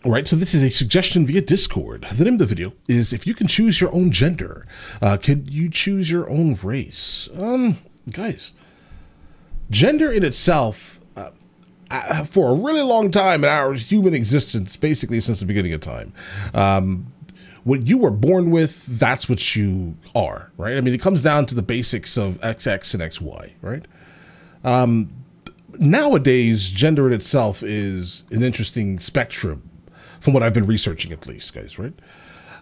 All right, so this is a suggestion via Discord. The name of the video is, if you can choose your own gender, could you choose your own race? Guys, gender in itself, for a really long time in our human existence, basically since the beginning of time, what you were born with, that's what you are, right? I mean, it comes down to the basics of XX and XY, right? Nowadays, gender in itself is an interesting spectrum, from what I've been researching, at least, guys, right?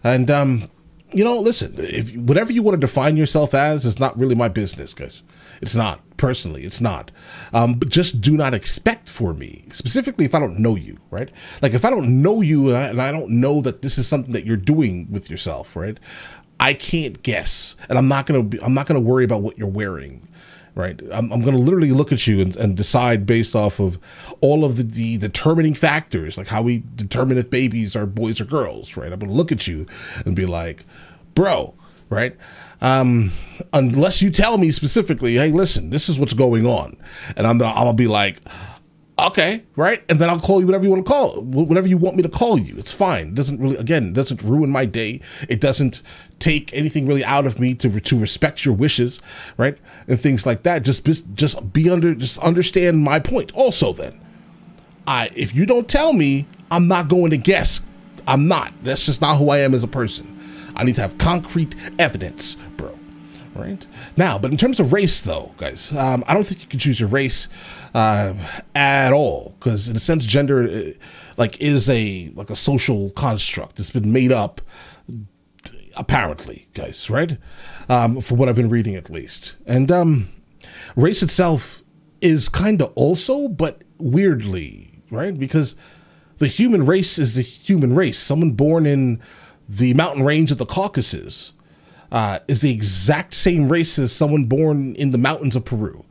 And, you know, listen, if whatever you want to define yourself as is not really my business, guys. It's not. Personally, it's not. But just do not expect for me, specifically if I don't know you, right? Like, if I don't know you and I don't know that this is something that you're doing with yourself, right? I can't guess, and I'm not gonna worry about what you're wearing. Right, I'm going to literally look at you and decide based off of all of the determining factors, like how we determine if babies are boys or girls, right? I'm going to look at you and be like, bro, right? Unless you tell me specifically, hey, listen, this is what's going on. And I'll be like, okay, right? And then I'll call you whatever you want to call, whatever you want me to call you. It's fine. It doesn't really, again, it doesn't ruin my day. It doesn't take anything really out of me to respect your wishes, right? And things like that. Just understand my point. Also, then, if you don't tell me, I'm not going to guess. I'm not. That's just not who I am as a person. I need to have concrete evidence, bro. Right now, but in terms of race, though, guys, I don't think you can choose your race at all, because in a sense, gender is a social construct. It's been made up, apparently, guys, right? From what I've been reading, at least, and race itself is kind of also, but weirdly, right? Because the human race is the human race. Someone born in the mountain range of the Caucasus is the exact same race as someone born in the mountains of Peru.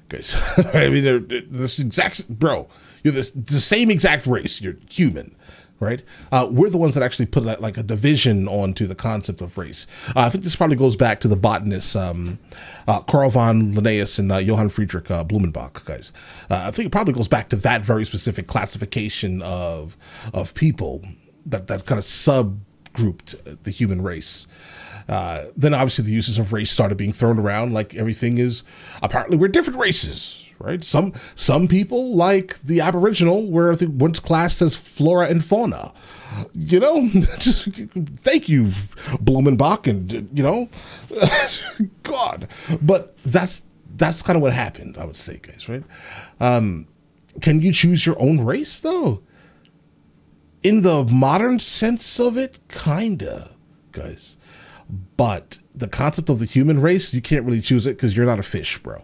Guys, I mean, they're this exact, bro, you're the same exact race. You're human, right? We're the ones that actually put like a division onto the concept of race. I think this probably goes back to the botanists, Carl von Linnaeus and Johann Friedrich Blumenbach, guys. I think it probably goes back to that very specific classification of people that kind of subgrouped the human race. Then obviously the uses of race started being thrown around like everything is. Apparently we're different races, right? Some people, like the Aboriginal, were, I think, once classed as flora and fauna. You know, thank you, Blumenbach, and you know, God. But that's kind of what happened, I would say, guys, right? Can you choose your own race, though? In the modern sense of it, kinda, guys. But the concept of the human race, you can't really choose it because you're not a fish, bro.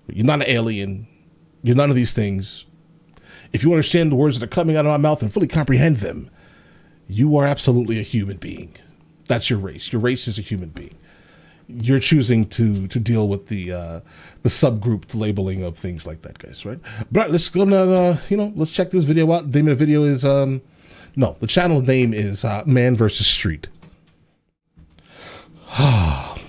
You're not an alien. You're none of these things. If you understand the words that are coming out of my mouth and fully comprehend them, you are absolutely a human being. That's your race. Your race is a human being. You're choosing to deal with the subgroup labeling of things like that, guys, right? But let's go, let's check this video out. The name of the video is, the channel name is Man vs. Street.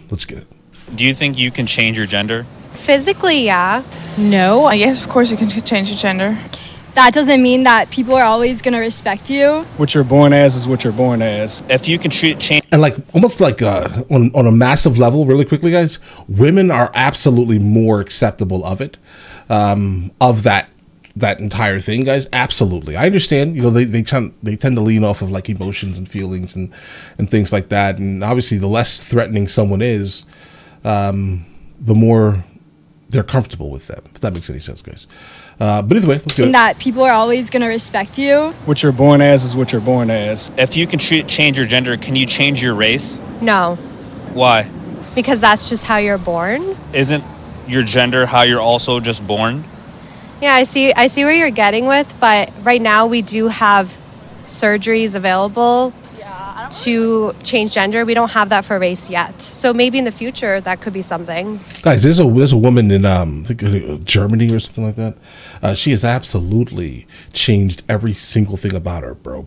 Let's get it. Do you think you can change your gender? Physically, yeah. No, yes, of course you can change your gender. That doesn't mean that people are always going to respect you. What you're born as is what you're born as. If you can change... And like, almost like on a massive level, really quickly, guys, women are absolutely more acceptable of it, of that entire thing, guys. Absolutely. I understand, you know, they tend to lean off of like emotions and feelings and things like that. And obviously the less threatening someone is, the more they're comfortable with them, if that makes any sense, guys. But either way, let's do it. And that people are always going to respect you. What you're born as is what you're born as. If you can change your gender, can you change your race? No. Why? Because that's just how you're born. Isn't your gender how you're also just born? Yeah, I see where you're getting with, but right now we do have surgeries available to change gender. We don't have that for race yet. So maybe in the future that could be something. Guys, there's a woman in I think Germany or something like that. She has absolutely changed every single thing about her, bro.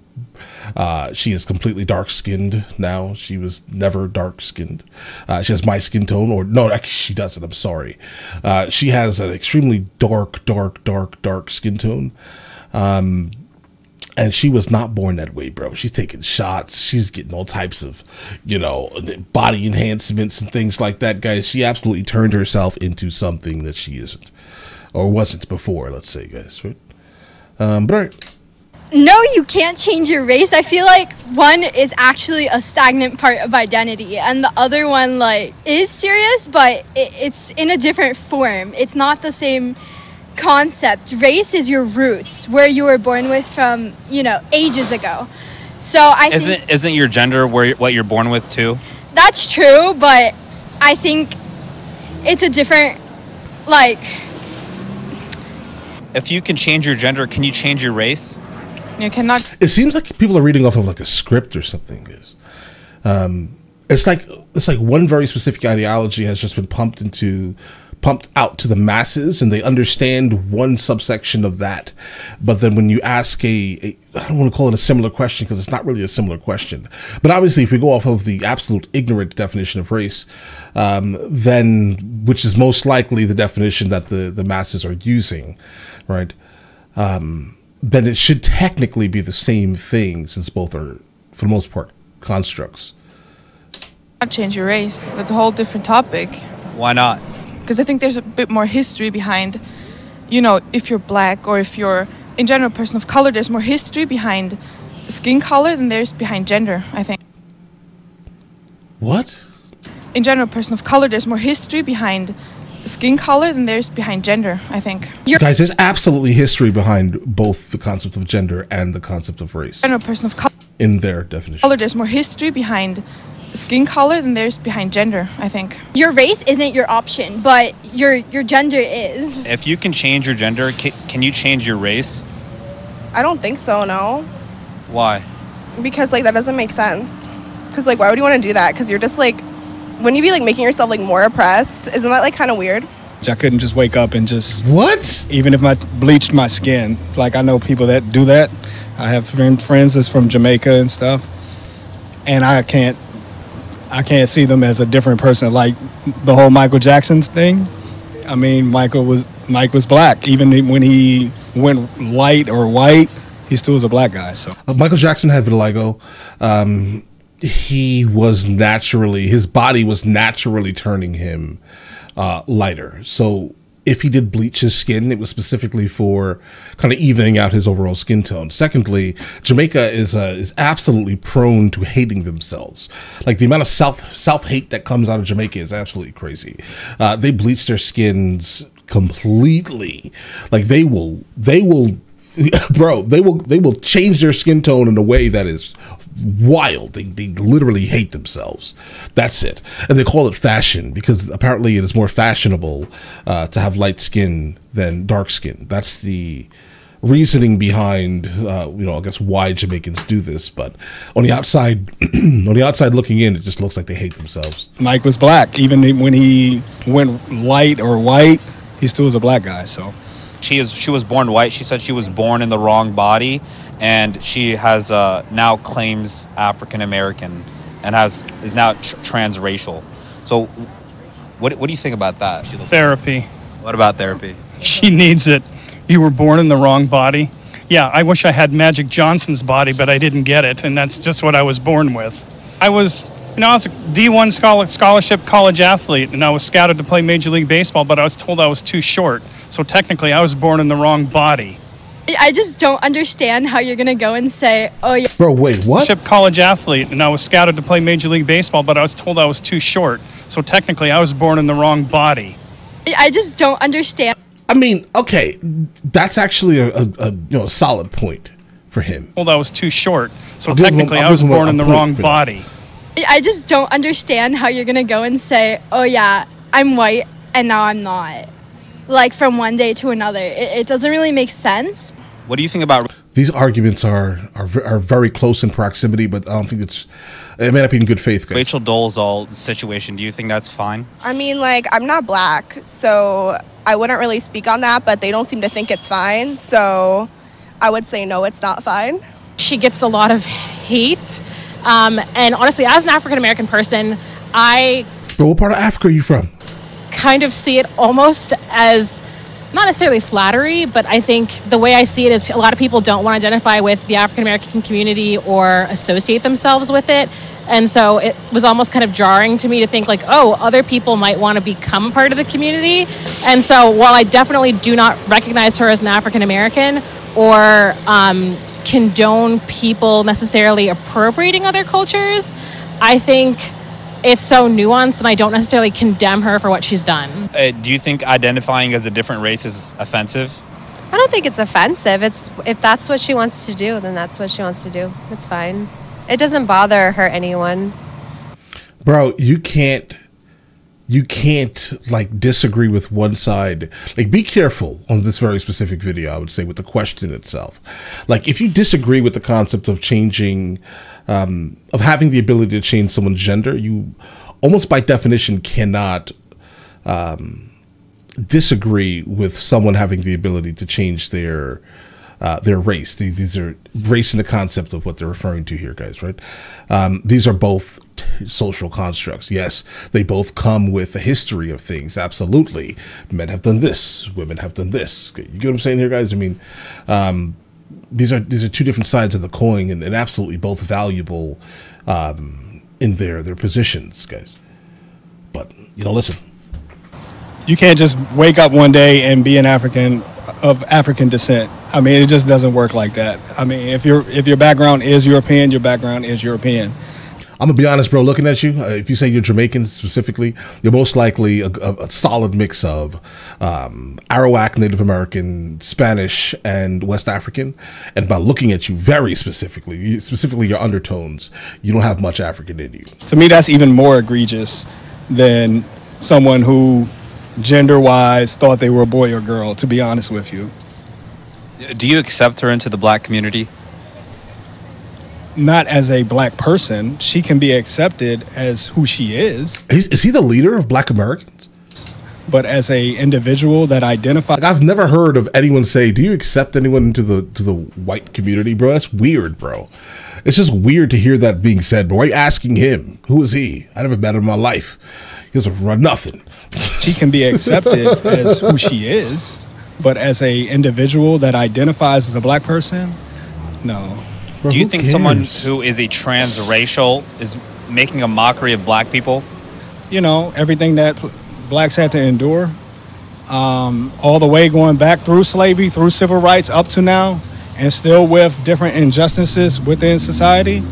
She is completely dark-skinned now. She was never dark-skinned. She has my skin tone, or no, actually she doesn't. I'm sorry. She has an extremely dark skin tone. And she was not born that way, bro. She's taking shots. She's getting all types of, body enhancements and things like that, guys. She absolutely turned herself into something that she isn't or wasn't before, let's say, guys. Right? But all right. No, you can't change your race. I feel like one is actually a stagnant part of identity, and the other one, like, is serious, but it's in a different form. It's not the same concept. Race is your roots, where you were born with from, ages ago. So I think Isn't your gender what you're born with too? that's true, but I think it's a different, like, If you can change your gender, can you change your race? You cannot. It seems like people are reading off of like a script or something. It's like one very specific ideology has just been pumped out to the masses, and they understand one subsection of that. But then when you ask I don't want to call it a similar question because it's not really a similar question. But obviously, if we go off of the absolute ignorant definition of race, then which is most likely the definition that the masses are using, right? Then it should technically be the same thing, since both are, for the most part, constructs. Not change your race. That's a whole different topic. Why not? Because I think there's a bit more history behind, if you're black or if you're, in general, a person of color, there's more history behind skin color than there's behind gender, I think. What? In general, a person of color, there's more history behind skin color than there's behind gender, I think. Guys, there's absolutely history behind both the concept of gender and the concept of race In general, a person of in their definition. color, there's more history behind skin color than there's behind gender, I think. your race isn't your option, but your gender is. If you can change your gender, can you change your race? I don't think so, no. Why? Because, like, that doesn't make sense. Because, like, why would you want to do that? Because you're just, like, wouldn't you be, like, making yourself, like, more oppressed? Isn't that, like, kind of weird? I couldn't just wake up and just, What? even if I bleached my skin, like I know people that do that. I have friends that's from Jamaica and stuff, and I can't see them as a different person. Like the whole Michael Jackson thing. I mean, Mike was black. Even when he went light or white, he still was a black guy. So Michael Jackson had vitiligo. His body was naturally turning him lighter. So if he did bleach his skin, it was specifically for kind of evening out his overall skin tone. Secondly, Jamaica is absolutely prone to hating themselves. Like the amount of self-hate that comes out of Jamaica is absolutely crazy. They bleach their skins completely. Like they will bro, they will change their skin tone in a way that is wild. They literally hate themselves. That's it. And they call it fashion because apparently it is more fashionable to have light skin than dark skin. That's the reasoning behind I guess why Jamaicans do this. But on the outside looking in, it just looks like they hate themselves. Mike was black. Even when he went light or white, he still was a black guy. So She was born white. She said she was born in the wrong body, and she has now claims African American, and is now transracial. So, what do you think about that? Therapy. What about therapy? She needs it. You were born in the wrong body. Yeah, I wish I had Magic Johnson's body, but I didn't get it, and that's just what I was born with. I was a D1 scholarship college athlete, and I was scouted to play Major League Baseball, but I was told I was too short. So technically, I was born in the wrong body. I just don't understand how you're gonna go and say, oh yeah. Bro, wait, what? College athlete, and I was scouted to play Major League Baseball, but I was told I was too short. So technically, I was born in the wrong body. I just don't understand. I mean, okay, that's actually a solid point for him. Told I was too short. So I'll give him- technically, I'll I was give him a born in the point wrong for that. body. I just don't understand how you're gonna go and say, oh yeah, I'm white and now I'm not. Like from one day to another. It doesn't really make sense. What do you think about? These arguments are very close in proximity, but I don't think it may not be in good faith, guys. Rachel Dolezal situation? Do you think that's fine? I mean, like, I'm not black, so I wouldn't really speak on that, but they don't seem to think it's fine. So I would say no, it's not fine. She gets a lot of hate. And honestly, as an African-American person, I Bro, what part of Africa are you from? kind of see it almost as not necessarily flattery, but I think the way I see it is a lot of people don't want to identify with the African American community or associate themselves with it. And so it was almost kind of jarring to me to think like, oh, other people might want to become part of the community. And so while I definitely do not recognize her as an African American or condone people necessarily appropriating other cultures, I think it's so nuanced, and I don't necessarily condemn her for what she's done. Do you think identifying as a different race is offensive? I don't think it's offensive. It's if that's what she wants to do, then that's what she wants to do. It's fine. It doesn't bother or hurt anyone. Bro, you can't like disagree with one side. Like, be careful on this very specific video, I would say, with the question itself. Like, if you disagree with the concept of changing, of having the ability to change someone's gender, you almost by definition cannot disagree with someone having the ability to change their race. These are race in the concept of what they're referring to here, guys, right? These are both social constructs. Yes, they both come with a history of things. Absolutely. Men have done this. Women have done this. You get what I'm saying here, guys? I mean, these are two different sides of the coin, and absolutely both valuable in their positions, guys. But, listen. You can't just wake up one day and be an African of African descent. I mean, it just doesn't work like that. I mean, if your background is European, your background is European. I'm gonna be honest, bro. Looking at you, if you say you're Jamaican specifically, you're most likely a solid mix of Arawak, Native American, Spanish, and West African. And by looking at you very specifically your undertones, you don't have much African in you. To me, that's even more egregious than someone who, gender-wise, thought they were a boy or girl. To be honest with you. Do you accept her into the black community? Not as a black person. She can be accepted as who she is. Is he the leader of Black Americans? But as a individual that identifies, like, I've never heard of anyone say, "Do you accept anyone into the white community, bro?" That's weird, bro. It's just weird to hear that being said. But why are you asking him? Who is he? I never met him in my life. He doesn't run nothing. She can be accepted as who she is, but as a individual that identifies as a black person, no. Do you think someone who is a transracial is making a mockery of black people? Everything that blacks had to endure, all the way going back through slavery, through civil rights up to now, and still with different injustices within society,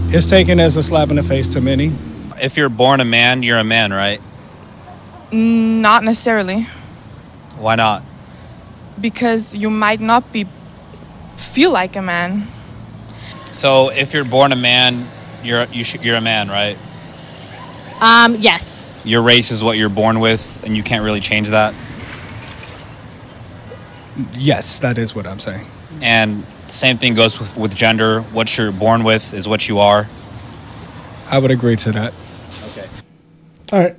it's taken as a slap in the face to many. If you're born a man, you're a man, right? Not necessarily. Why not? Because you might not feel like a man. So if you're born a man, you're a man, right? Yes. Your race is what you're born with, and you can't really change that? Yes, that is what I'm saying. And same thing goes with gender. What you're born with is what you are? I would agree to that. Okay. All right.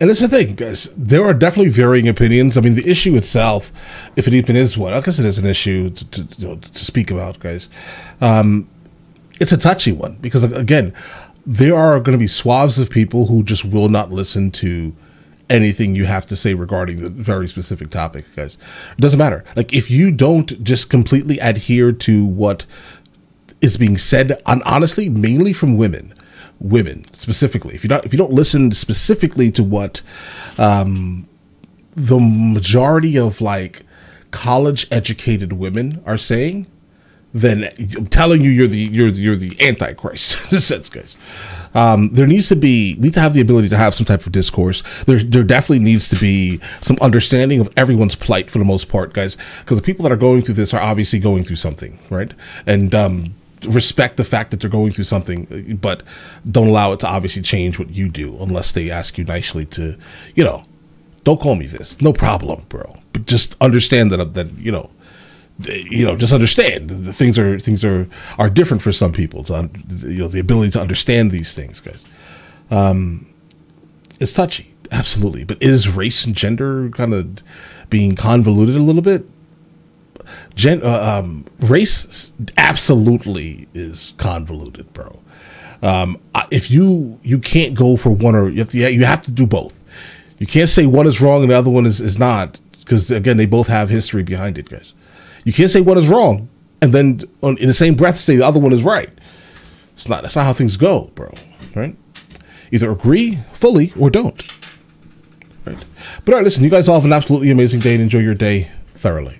And that's the thing, guys. There are definitely varying opinions. I mean, the issue itself, if it even is one, I guess it is an issue to speak about, guys. It's a touchy one because, again, there are going to be swaths of people who just will not listen to anything you have to say regarding the very specific topic, guys. It doesn't matter. Like, if you don't just completely adhere to what is being said, honestly, mainly from women specifically, if you don't listen specifically to what the majority of like college educated women are saying, then I'm telling you, you're the Antichrist in a sense, guys. There needs to have the ability to have some type of discourse. There definitely needs to be some understanding of everyone's plight for the most part, guys, because the people that are going through this are obviously going through something, right? And respect the fact that they're going through something, but don't allow it to obviously change what you do unless they ask you nicely to, don't call me this, no problem, bro, but just understand that just understand the things are different for some people. So, the ability to understand these things, guys. It's touchy, absolutely. But is race and gender kind of being convoluted a little bit? Race absolutely is convoluted, bro. If you can't go for one, or you have to do both. You can't say one is wrong and the other one is not, because again, they both have history behind it, guys. You can't say one is wrong and then in the same breath say the other one is right. That's not how things go, bro. Right? Either agree fully or don't. Right? But all right, listen, you guys all have an absolutely amazing day and enjoy your day thoroughly.